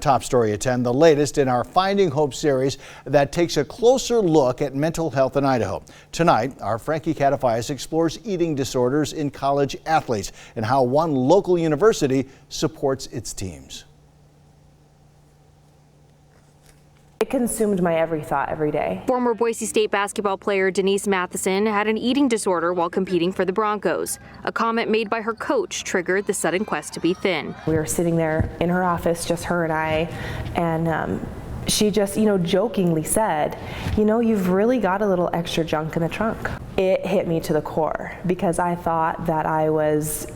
top story at 10, the latest in our Finding Hope series that takes a closer look at mental health in Idaho. Tonight, our Frankie Catafaias explores eating disorders in college athletes and how one local university supports its teams. It consumed my every thought every day. Former Boise State basketball player Denise Matheson had an eating disorder while competing for the Broncos. A comment made by her coach triggered the sudden quest to be thin. We were sitting there in her office, just her and I, and she just, jokingly said, you've really got a little extra junk in the trunk. It hit me to the core because I thought that I was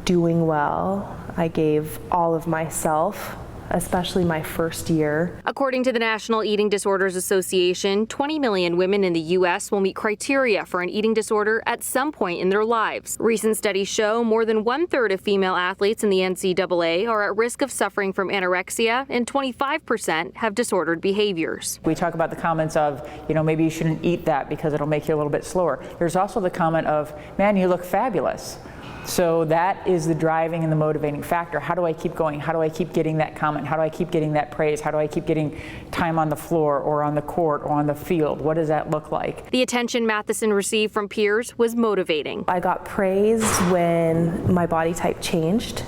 doing well. I gave all of myself, especially my first year. According to the National Eating Disorders Association, 20 million women in the U.S. will meet criteria for an eating disorder at some point in their lives. Recent studies show more than 1/3 of female athletes in the NCAA are at risk of suffering from anorexia, and 25% have disordered behaviors. We talk about the comments of, maybe you shouldn't eat that because it'll make you a little bit slower. There's also the comment of, man, you look fabulous. So that is the driving and the motivating factor. How do I keep going? How do I keep getting that comment? How do I keep getting that praise? How do I keep getting time on the floor or on the court or on the field? What does that look like? The attention Matheson received from peers was motivating. I got praised when my body type changed.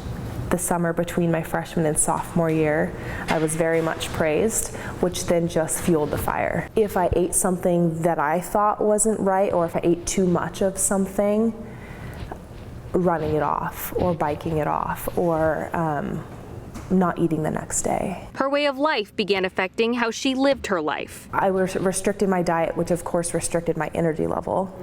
The summer between my freshman and sophomore year, I was very much praised, which then just fueled the fire. If I ate something that I thought wasn't right, or if I ate too much of something, running it off or biking it off or not eating the next day. Her way of life began affecting how she lived her life. I restricted my diet, which of course restricted my energy level.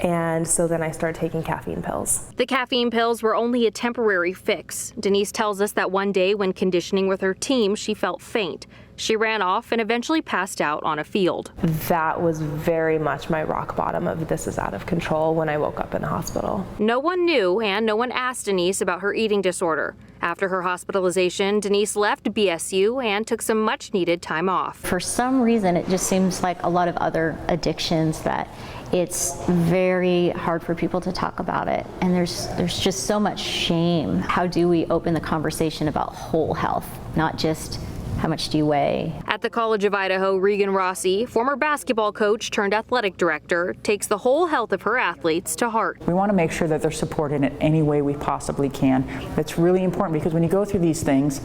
And so then I started taking caffeine pills. The caffeine pills were only a temporary fix. Denise tells us that one day when conditioning with her team, she felt faint. She ran off and eventually passed out on a field. That was very much my rock bottom of this is out of control when I woke up in the hospital. No one knew and no one asked Denise about her eating disorder. After her hospitalization, Denise left BSU and took some much needed time off. For some reason, it just seems like a lot of other addictions that it's very hard for people to talk about it. And there's just so much shame. How do we open the conversation about whole health, not just how much do you weigh? At the College of Idaho, Regan Rossi, former basketball coach turned athletic director, takes the whole health of her athletes to heart. We want to make sure that they're supported in any way we possibly can. That's really important because when you go through these things,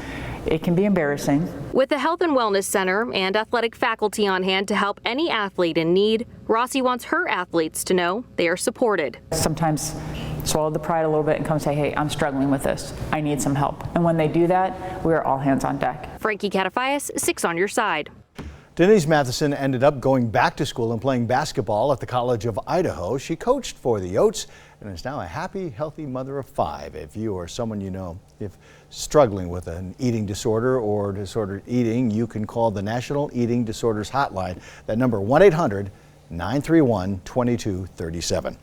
it can be embarrassing. With the Health and Wellness Center and athletic faculty on hand to help any athlete in need, Rossi wants her athletes to know they are supported. Sometimes swallow the pride a little bit and come say, hey, I'm struggling with this. I need some help. And when they do that, we're all hands on deck. Frankie Catafaias, 6 on your side. Denise Matheson ended up going back to school and playing basketball at the College of Idaho. She coached for the Oats and is now a happy, healthy mother of 5. If you or someone you know if struggling with an eating disorder or disordered eating, you can call the National Eating Disorders Hotline. That number 1-800-931-2237.